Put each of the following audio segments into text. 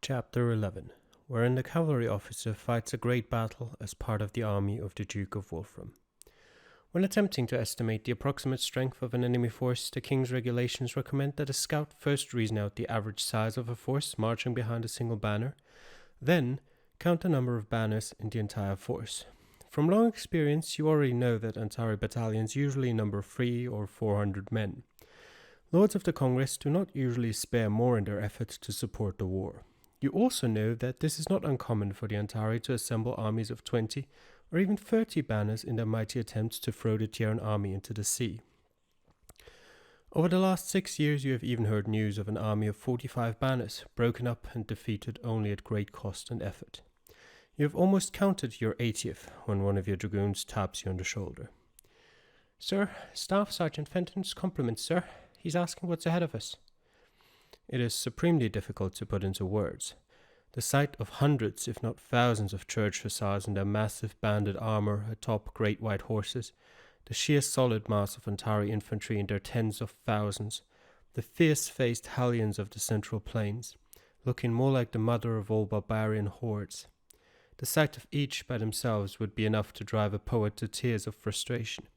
Chapter 11, wherein the cavalry officer fights a great battle as part of the army of the Duke of Wolfram. When attempting to estimate the approximate strength of an enemy force, the King's regulations recommend that a scout first reason out the average size of a force marching behind a single banner, then count the number of banners in the entire force. From long experience, you already know that Antari battalions usually number 300 or 400 men. Lords of the Congress do not usually spare more in their efforts to support the war. You also know that this is not uncommon for the Antari to assemble armies of 20 or even 30 banners in their mighty attempts to throw the Terran army into the sea. Over the last 6 years you have even heard news of an army of 45 banners, broken up and defeated only at great cost and effort. You have almost counted your 80th when one of your dragoons taps you on the shoulder. "Sir, Staff Sergeant Fenton's compliments, sir. He's asking what's ahead of us." It is supremely difficult to put into words. The sight of hundreds, if not thousands, of church hussars in their massive banded armor atop great white horses, the sheer solid mass of Antari infantry in their tens of thousands, the fierce-faced Hellions of the Central Plains, looking more like the mother of all barbarian hordes. The sight of each by themselves would be enough to drive a poet to tears of frustration.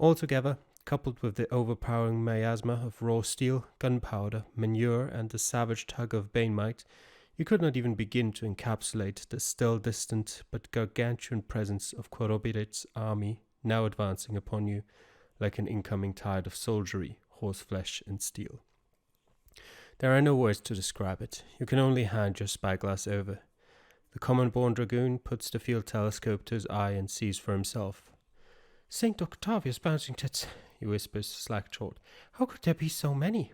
Altogether, coupled with the overpowering miasma of raw steel, gunpowder, manure, and the savage tug of banemite, you could not even begin to encapsulate the still distant but gargantuan presence of Korobirit's army now advancing upon you like an incoming tide of soldiery, horseflesh, and steel. There are no words to describe it. You can only hand your spyglass over. The common-born dragoon puts the field telescope to his eye and sees for himself. "St. Octavius bouncing tits," he whispers slack-jawed. "How could there be so many?"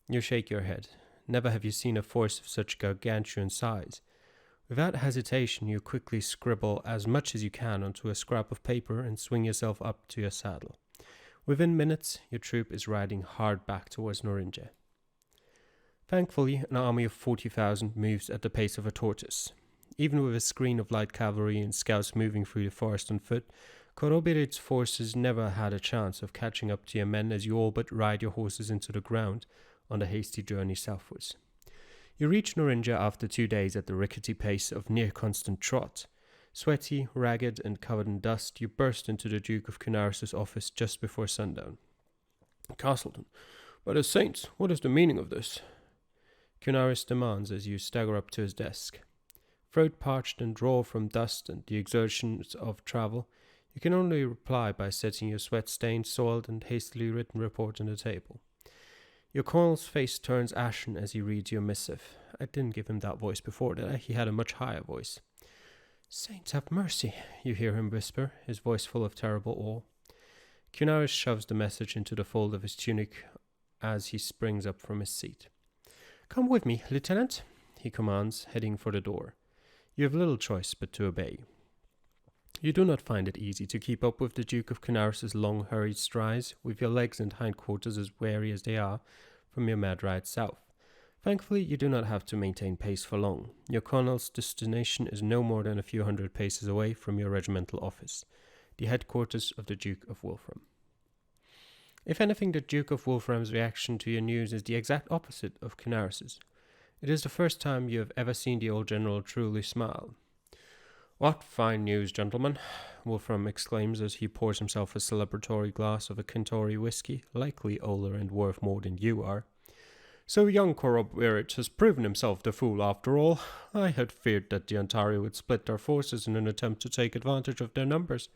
You shake your head. Never have you seen a force of such gargantuan size. Without hesitation, you quickly scribble as much as you can onto a scrap of paper and swing yourself up to your saddle. Within minutes, your troop is riding hard back towards Norinja. Thankfully, an army of 40,000 moves at the pace of a tortoise. Even with a screen of light cavalry and scouts moving through the forest on foot, Korobirit's forces never had a chance of catching up to your men as you all but ride your horses into the ground on the hasty journey southwards. You reach Norinja after 2 days at the rickety pace of near-constant trot. Sweaty, ragged, and covered in dust, you burst into the Duke of Cunaris' office just before sundown. "Castleton, by the saints, what is the meaning of this?" Cunaris demands as you stagger up to his desk. Throat parched and raw from dust and the exertions of travel, you can only reply by setting your sweat-stained, soiled, and hastily written report on the table. Your colonel's face turns ashen as he reads your missive. I didn't give him that voice before, did I? He had a much higher voice. "Saints have mercy," you hear him whisper, his voice full of terrible awe. Cunaris shoves the message into the fold of his tunic as he springs up from his seat. "Come with me, Lieutenant," he commands, heading for the door. You have little choice but to obey. You do not find it easy to keep up with the Duke of Cunaris' long, hurried strides, with your legs and hindquarters as weary as they are from your mad ride south. Thankfully, you do not have to maintain pace for long. Your colonel's destination is no more than a few hundred paces away from your regimental office, the headquarters of the Duke of Wolfram. If anything, the Duke of Wolfram's reaction to your news is the exact opposite of Cunaris's. It is the first time you have ever seen the old general truly smile. "What fine news, gentlemen," Wolfram exclaims as he pours himself a celebratory glass of a Centauri whiskey, likely older and worth more than you are. "So young Korobirit has proven himself the fool after all. I had feared that the Antari would split their forces in an attempt to take advantage of their numbers.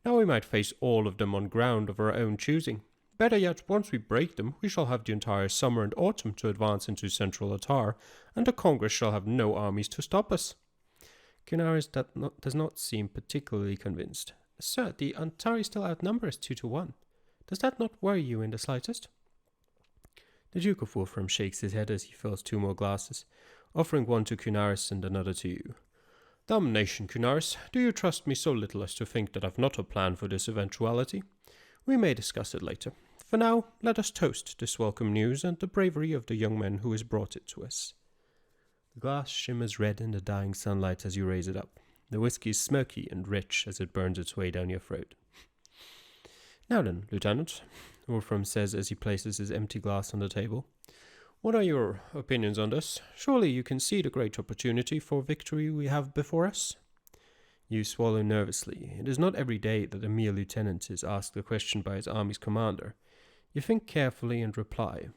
Now we might face all of them on ground of our own choosing. Better yet, once we break them, we shall have the entire summer and autumn to advance into central Atar, and the Congress shall have no armies to stop us." Cunaris does not seem particularly convinced. "Sir, the Antari still outnumber us 2-1. Does that not worry you in the slightest?" The Duke of Wolfram shakes his head as he fills 2 more glasses, offering one to Cunaris and another to you. "Damnation, Cunaris, do you trust me so little as to think that I've not a plan for this eventuality? We may discuss it later. For now, let us toast this welcome news and the bravery of the young man who has brought it to us." The glass shimmers red in the dying sunlight as you raise it up. The whiskey is smoky and rich as it burns its way down your throat. "Now then, Lieutenant," Wolfram says as he places his empty glass on the table, What are your opinions on this? Surely you can see the great opportunity for victory we have before us? You swallow nervously. It is not every day that a mere lieutenant is asked a question by his army's commander. You think carefully and reply.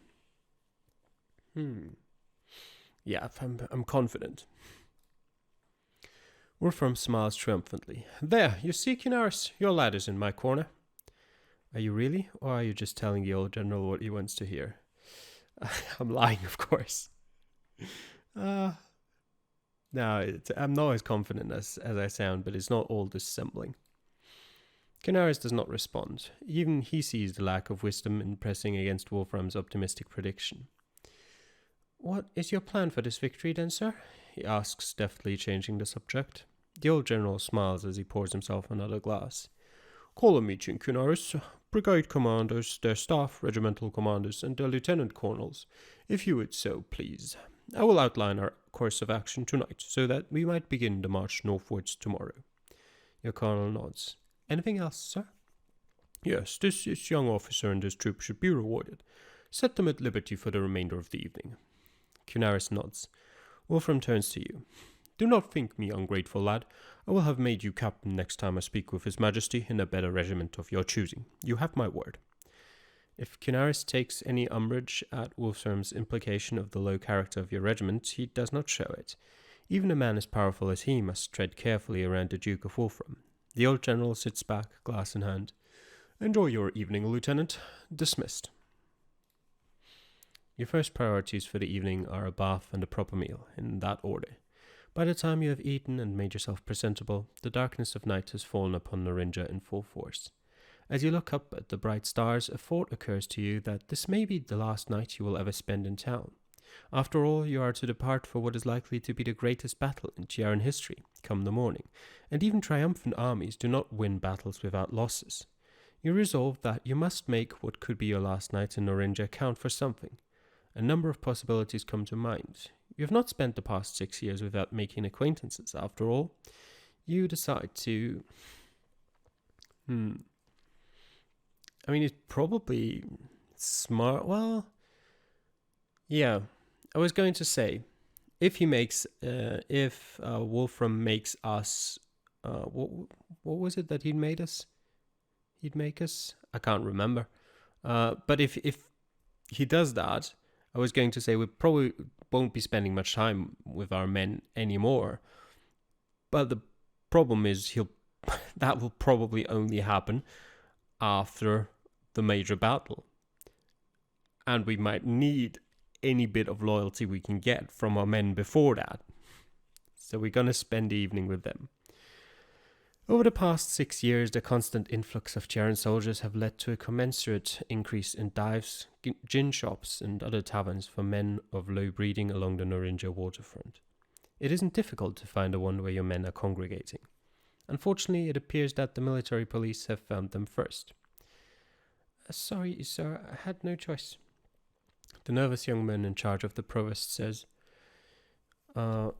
Yeah, I'm confident. Wolfram smiles triumphantly. There, you see, Cinaris, your lad is in my corner. Are you really, or are you just telling the old general what he wants to hear? I'm lying, of course. No, I'm not as confident as I sound, but it's not all dissembling. Canaris does not respond. Even he sees the lack of wisdom in pressing against Wolfram's optimistic prediction. What is your plan for this victory, then, sir? He asks, deftly changing the subject. The old general smiles as he pours himself another glass. Call a meeting, Canaris. Brigade commanders, their staff, regimental commanders, and their lieutenant colonels, if you would so please. I will outline our course of action tonight, so that we might begin the march northwards tomorrow. Your colonel nods. Anything else, sir? Yes, this young officer and his troop should be rewarded. Set them at liberty for the remainder of the evening. Canaris nods. Wolfram turns to you. Do not think me ungrateful, lad. I will have made you captain next time I speak with His Majesty in a better regiment of your choosing. You have my word. If Canaris takes any umbrage at Wolfram's implication of the low character of your regiment, he does not show it. Even a man as powerful as he must tread carefully around the Duke of Wolfram. The old general sits back, glass in hand. Enjoy your evening, Lieutenant. Dismissed. Your first priorities for the evening are a bath and a proper meal, in that order. By the time you have eaten and made yourself presentable, the darkness of night has fallen upon Narinja in full force. As you look up at the bright stars, a thought occurs to you that this may be the last night you will ever spend in town. After all, you are to depart for what is likely to be the greatest battle in Chiaran history, come the morning, and even triumphant armies do not win battles without losses. You resolve that you must make what could be your last night in Narinja count for something. A number of possibilities come to mind. You have not spent the past 6 years without making acquaintances, after all. You decide to... I mean, it's probably smart. Well, yeah. I was going to say, if Wolfram makes us, what was it that he'd made us? He'd make us? I can't remember. But if he does that, I was going to say we probably won't be spending much time with our men anymore. But the problem is that will probably only happen after the major battle. And we might need any bit of loyalty we can get from our men before that. So we're going to spend the evening with them. Over the past 6 years, the constant influx of Chiaran soldiers have led to a commensurate increase in dives, gin shops, and other taverns for men of low breeding along the Narinja waterfront. It isn't difficult to find the one where your men are congregating. Unfortunately, it appears that the military police have found them first. Sorry, sir, I had no choice. The nervous young man in charge of the provost says, Your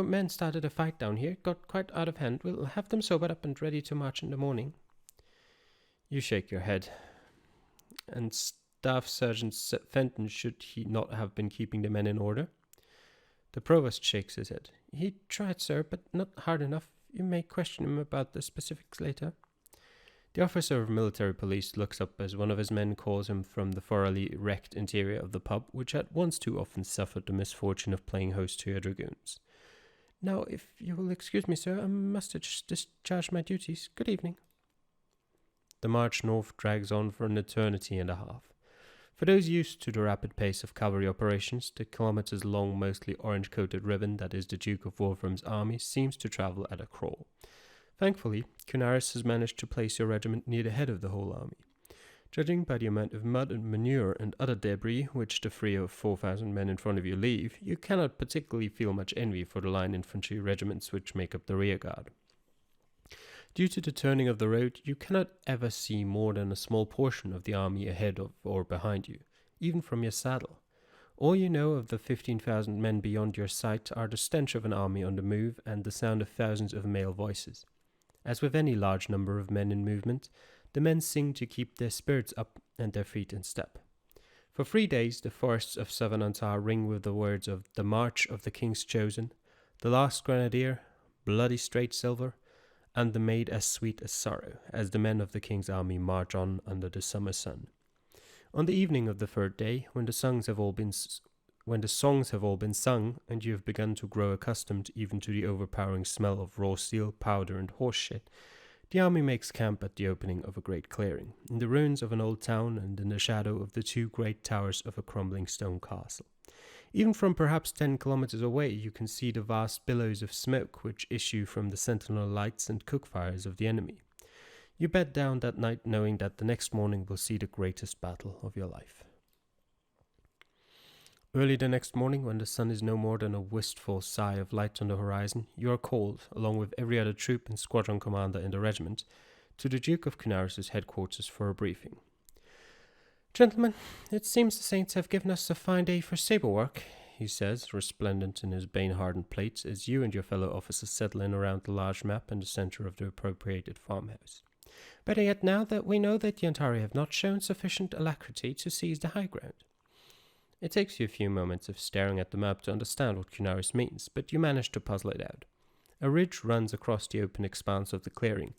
men started a fight down here, got quite out of hand. We'll have them sobered up and ready to march in the morning. You shake your head. And Staff Sergeant Fenton, should he not have been keeping the men in order? The provost shakes his head. He tried, sir, but not hard enough. You may question him about the specifics later. The officer of military police looks up as one of his men calls him from the thoroughly wrecked interior of the pub, which had once too often suffered the misfortune of playing host to your dragoons. Now, if you will excuse me, sir, I must discharge my duties. Good evening. The march north drags on for an eternity and a half. For those used to the rapid pace of cavalry operations, the kilometers-long, mostly orange-coated ribbon that is the Duke of Wolfram's army seems to travel at a crawl. Thankfully, Canaris has managed to place your regiment near the head of the whole army. Judging by the amount of mud and manure and other debris which the 3 or 4,000 men in front of you leave, you cannot particularly feel much envy for the line infantry regiments which make up the rear guard. Due to the turning of the road, you cannot ever see more than a small portion of the army ahead of or behind you, even from your saddle. All you know of the 15,000 men beyond your sight are the stench of an army on the move and the sound of thousands of male voices. As with any large number of men in movement, the men sing to keep their spirits up and their feet in step. For 3 days, the forests of southern Ontario ring with the words of the March of the King's Chosen, the Last Grenadier, Bloody Straight Silver, and the Maid as Sweet as Sorrow, as the men of the King's army march on under the summer sun. On the evening of the third day, when the songs have all been sung, and you have begun to grow accustomed even to the overpowering smell of raw steel, powder, and horse shit, the army makes camp at the opening of a great clearing, in the ruins of an old town and in the shadow of the two great towers of a crumbling stone castle. Even from perhaps 10 kilometers away, you can see the vast billows of smoke which issue from the sentinel lights and cook fires of the enemy. You bed down that night knowing that the next morning will see the greatest battle of your life. Early the next morning, when the sun is no more than a wistful sigh of light on the horizon, you are called, along with every other troop and squadron commander in the regiment, to the Duke of Canaris's headquarters for a briefing. "Gentlemen, it seems the saints have given us a fine day for sabre work," he says, resplendent in his bane-hardened plates, as you and your fellow officers settle in around the large map in the centre of the appropriated farmhouse. "Better yet, now that we know that the Ontario have not shown sufficient alacrity to seize the high ground." It takes you a few moments of staring at the map to understand what Canaris means, but you manage to puzzle it out. A ridge runs across the open expanse of the clearing,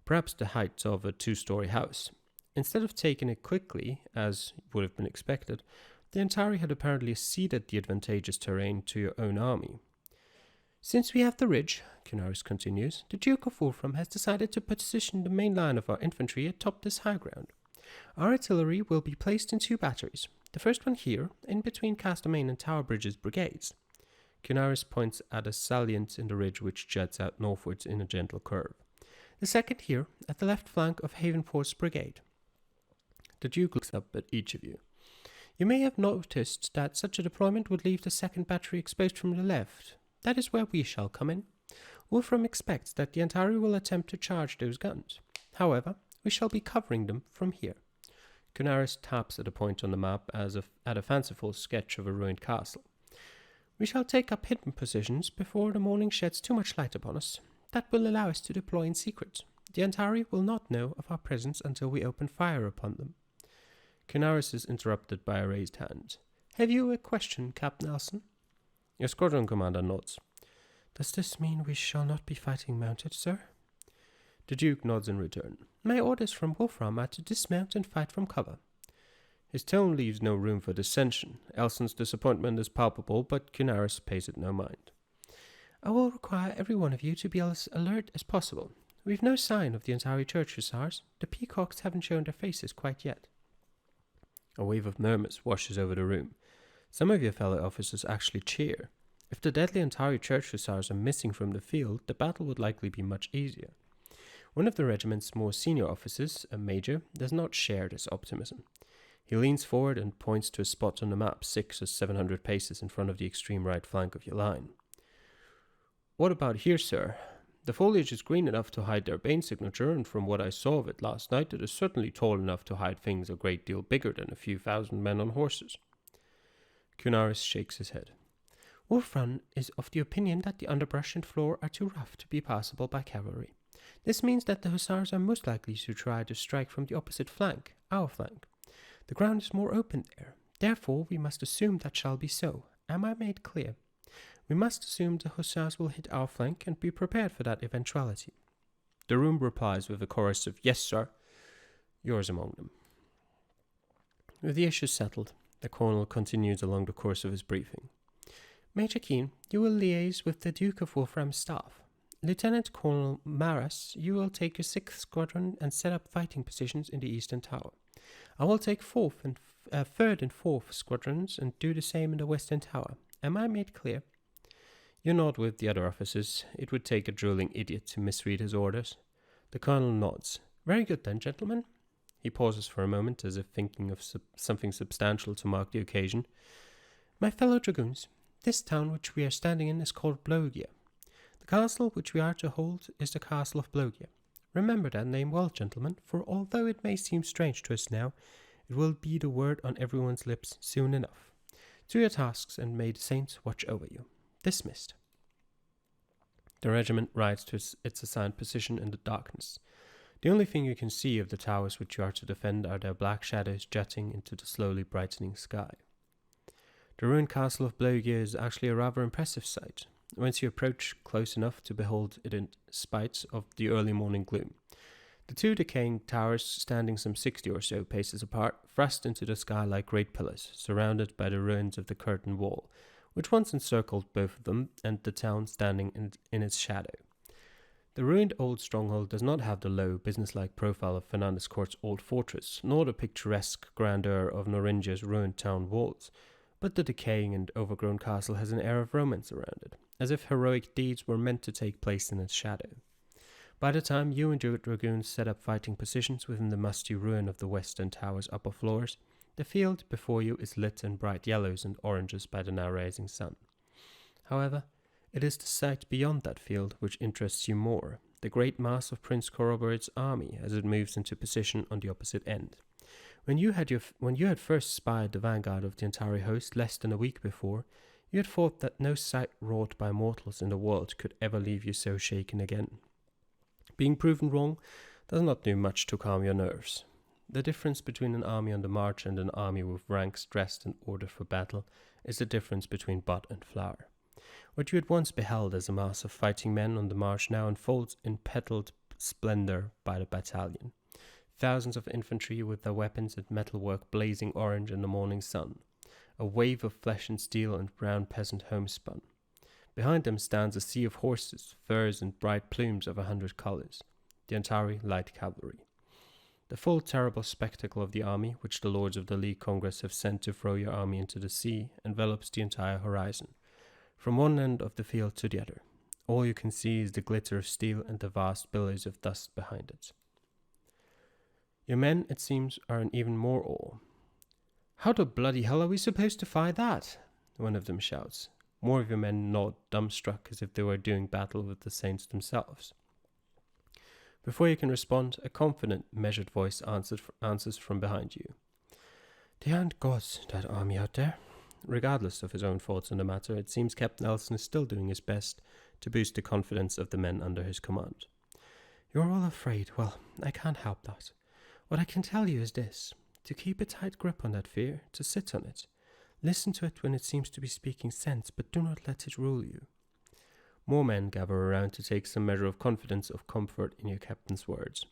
perhaps the height of a 2-story house. Instead of taking it quickly, as would have been expected, the Ontario had apparently ceded the advantageous terrain to your own army. "Since we have the ridge," Canaris continues, "the Duke of Wolfram has decided to position the main line of our infantry atop this high ground. Our artillery will be placed in 2 batteries. The first one here, in between Castlemaine and Tower Bridge's brigades." Canaris points at a salient in the ridge which juts out northwards in a gentle curve. "The second here, at the left flank of Havenport's brigade." The Duke looks up at each of you. "You may have noticed that such a deployment would leave the second battery exposed from the left. That is where we shall come in. Wolfram expects that the Ontario will attempt to charge those guns. However, we shall be covering them from here." Canaris taps at a point on the map as at a fanciful sketch of a ruined castle. "We shall take up hidden positions before the morning sheds too much light upon us. That will allow us to deploy in secret. The Ontario will not know of our presence until we open fire upon them." Canaris is interrupted by a raised hand. "Have you a question, Captain Nelson?" Your squadron commander nods. "Does this mean we shall not be fighting mounted, sir?" The Duke nods in return. "My orders from Wolfram are to dismount and fight from cover." His tone leaves no room for dissension. Elson's disappointment is palpable, but Canaris pays it no mind. "I will require every one of you to be as alert as possible. We've no sign of the Ontario Church Hussars. The peacocks haven't shown their faces quite yet." A wave of murmurs washes over the room. Some of your fellow officers actually cheer. If the deadly Ontario Church Hussars are missing from the field, the battle would likely be much easier. One of the regiment's more senior officers, a major, does not share this optimism. He leans forward and points to a spot on the map 600 or 700 paces in front of the extreme right flank of your line. "What about here, sir? The foliage is green enough to hide their bane signature, and from what I saw of it last night, it is certainly tall enough to hide things a great deal bigger than a few thousand men on horses." Canaris shakes his head. "Wolfram is of the opinion that the underbrush and floor are too rough to be passable by cavalry. This means that the hussars are most likely to try to strike from the opposite flank, our flank. The ground is more open there. Therefore, we must assume that shall be so. Am I made clear? We must assume the hussars will hit our flank and be prepared for that eventuality." The room replies with a chorus of "Yes, sir," yours among them. With the issue settled, the colonel continues along the course of his briefing. "Major Keane, you will liaise with the Duke of Wolfram's staff. Lieutenant Colonel Maras, you will take your 6th Squadron and set up fighting positions in the Eastern Tower. I will take 3rd and 4th Squadrons and do the same in the Western Tower. Am I made clear?" You nod with the other officers. It would take a drooling idiot to misread his orders. The colonel nods. "Very good then, gentlemen." He pauses for a moment, as if thinking of something substantial to mark the occasion. "My fellow dragoons, this town which we are standing in is called Blogia. The castle which we are to hold is the castle of Blogia. Remember that name well, gentlemen, for although it may seem strange to us now, it will be the word on everyone's lips soon enough. To your tasks, and may the saints watch over you. Dismissed." The regiment rides to its assigned position in the darkness. The only thing you can see of the towers which you are to defend are their black shadows jutting into the slowly brightening sky. The ruined castle of Blowgear is actually a rather impressive sight, once you approach close enough to behold it in spite of the early morning gloom. The two decaying towers, standing some 60 or so paces apart, thrust into the sky like great pillars, surrounded by the ruins of the curtain wall, which once encircled both of them, and the town standing in its shadow. The ruined old stronghold does not have the low, businesslike profile of Fernandez Court's old fortress, nor the picturesque grandeur of Noringia's ruined town walls, but the decaying and overgrown castle has an air of romance around it, as if heroic deeds were meant to take place in its shadow. By the time you and your dragoons set up fighting positions within the musty ruin of the western tower's upper floors, the field before you is lit in bright yellows and oranges by the now rising sun. However, it is the sight beyond that field which interests you more, the great mass of Prince Corobert's army as it moves into position on the opposite end. When you had first spied the vanguard of the entire host less than a week before, you had thought that no sight wrought by mortals in the world could ever leave you so shaken again. Being proven wrong does not do much to calm your nerves. The difference between an army on the march and an army with ranks dressed and ordered for battle is the difference between bud and flower. What you had once beheld as a mass of fighting men on the march now unfolds in petaled splendor by the battalion. Thousands of infantry with their weapons and metalwork blazing orange in the morning sun. A wave of flesh and steel and brown peasant homespun. Behind them stands a sea of horses, furs and bright plumes of 100 colors. The Antari light cavalry. The full terrible spectacle of the army, which the lords of the League Congress have sent to throw your army into the sea, envelops the entire horizon. From one end of the field to the other, all you can see is the glitter of steel and the vast billows of dust behind it. Your men, it seems, are in even more awe. "How the bloody hell are we supposed to fight that?" one of them shouts. More of your men nod, dumbstruck, as if they were doing battle with the saints themselves. Before you can respond, a confident, measured voice answers from behind you. "They aren't gods, that army out there." Regardless of his own thoughts on the matter, it seems Captain Elson is still doing his best to boost the confidence of the men under his command. "You're all afraid. Well, I can't help that. What I can tell you is this. To keep a tight grip on that fear, to sit on it. Listen to it when it seems to be speaking sense, but do not let it rule you." More men gather around to take some measure of confidence of comfort in your captain's words.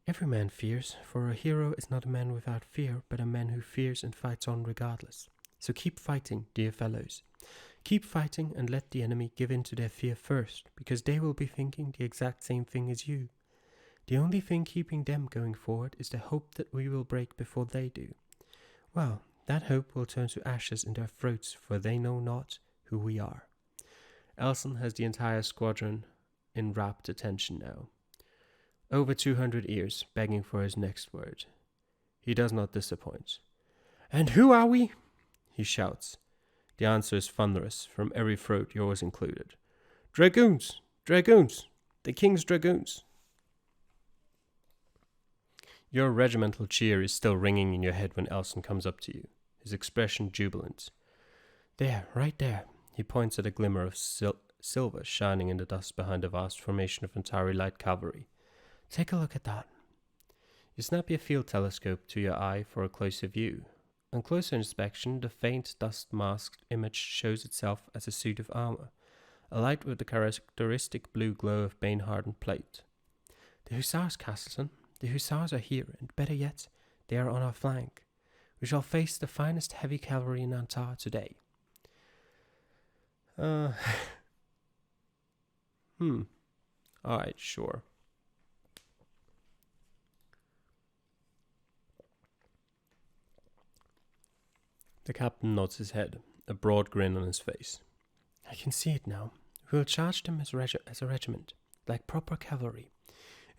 "Every man fears, for a hero is not a man without fear, but a man who fears and fights on regardless. So keep fighting, dear fellows. Keep fighting and let the enemy give in to their fear first, because they will be thinking the exact same thing as you. The only thing keeping them going forward is the hope that we will break before they do. Well, that hope will turn to ashes in their throats, for they know not who we are." Elson has the entire squadron in rapt attention now. Over 200 ears begging for his next word. He does not disappoint. "And who are we?" he shouts. The answer is thunderous, from every throat, yours included. "Dragoons! Dragoons! The King's Dragoons!" Your regimental cheer is still ringing in your head when Elson comes up to you, his expression jubilant. "There, right there." He points at a glimmer of silver shining in the dust behind a vast formation of Antari light cavalry. "Take a look at that." You snap your field telescope to your eye for a closer view. On closer inspection, the faint dust-masked image shows itself as a suit of armor, a light with the characteristic blue glow of bane-hardened plate. "The hussars, Castleton. The hussars are here, and better yet, they are on our flank. We shall face the finest heavy cavalry in Antar today." Alright, sure. The captain nods his head, a broad grin on his face. "I can see it now. We will charge them as a regiment, like proper cavalry.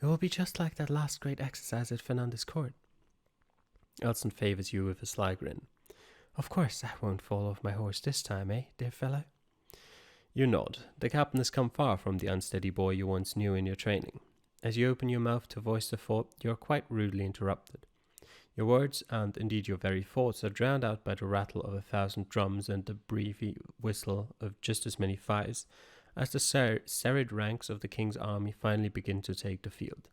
It will be just like that last great exercise at Fernandez Court." Elson favors you with a sly grin. "Of course, I won't fall off my horse this time, eh, dear fellow?" You nod. The captain has come far from the unsteady boy you once knew in your training. As you open your mouth to voice the thought, you are quite rudely interrupted. Your words, and indeed your very thoughts, are drowned out by the rattle of 1,000 drums and the breathy whistle of just as many fifes, as the serried ranks of the king's army finally begin to take the field.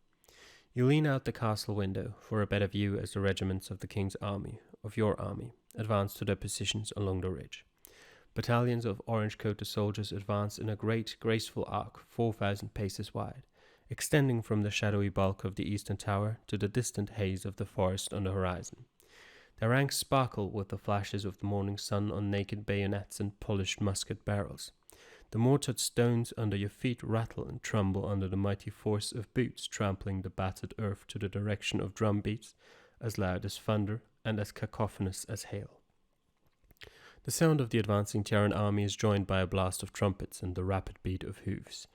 You lean out the castle window for a better view as the regiments of the king's army, of your army, advance to their positions along the ridge. Battalions of orange-coated soldiers advance in a great, graceful arc 4,000 paces wide, extending from the shadowy bulk of the eastern tower to the distant haze of the forest on the horizon. Their ranks sparkle with the flashes of the morning sun on naked bayonets and polished musket barrels. The mortared stones under your feet rattle and tremble under the mighty force of boots trampling the battered earth to the direction of drum beats as loud as thunder and as cacophonous as hail. The sound of the advancing Terran army is joined by a blast of trumpets and the rapid beat of hoofs.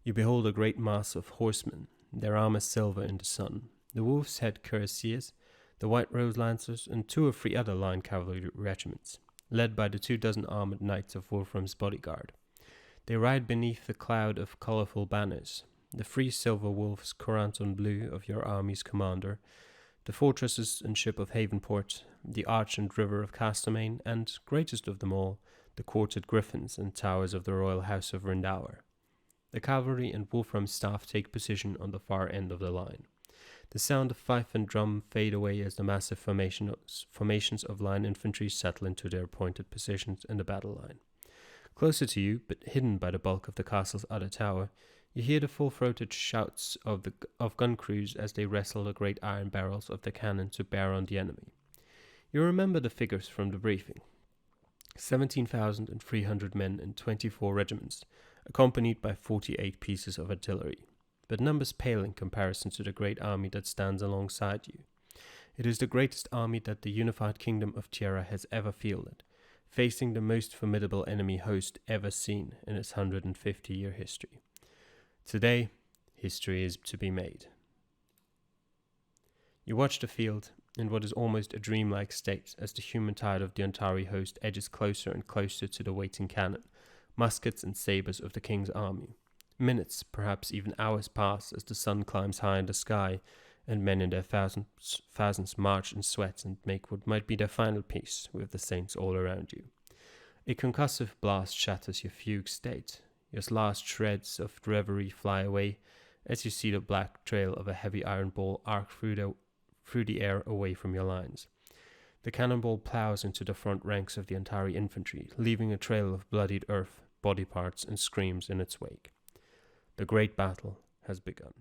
You behold a great mass of horsemen, their armor silver in the sun, the wolf's head cuirassiers, the white rose lancers, and 2 or 3 other line cavalry regiments, led by the 24 armored knights of Wolfram's bodyguard. They ride beneath the cloud of colorful banners, the 3 silver wolves Coranton blue of your army's commander, the fortresses and ship of Havenport, the arch and river of Castlemaine, and, greatest of them all, the quartered griffins and towers of the royal house of Rendower. The cavalry and Wolfram's staff take position on the far end of the line. The sound of fife and drum fade away as the massive formations of line infantry settle into their appointed positions in the battle line. Closer to you, but hidden by the bulk of the castle's other tower, you hear the full-throated shouts of gun crews as they wrestle the great iron barrels of the cannon to bear on the enemy. You remember the figures from the briefing. 17,300 men in 24 regiments, accompanied by 48 pieces of artillery. But numbers pale in comparison to the great army that stands alongside you. It is the greatest army that the unified kingdom of Tierra has ever fielded, facing the most formidable enemy host ever seen in its 150-year history. Today, history is to be made. You watch the field in what is almost a dreamlike state as the human tide of the Antari host edges closer and closer to the waiting cannon, muskets and sabers of the king's army. Minutes, perhaps even hours pass as the sun climbs high in the sky and men in their thousands march in sweat and make what might be their final peace with the saints all around you. A concussive blast shatters your fugue state. Your last shreds of reverie fly away as you see the black trail of a heavy iron ball arc through the air away from your lines. The cannonball plows into the front ranks of the Antari infantry, leaving a trail of bloodied earth, body parts, and screams in its wake. The great battle has begun.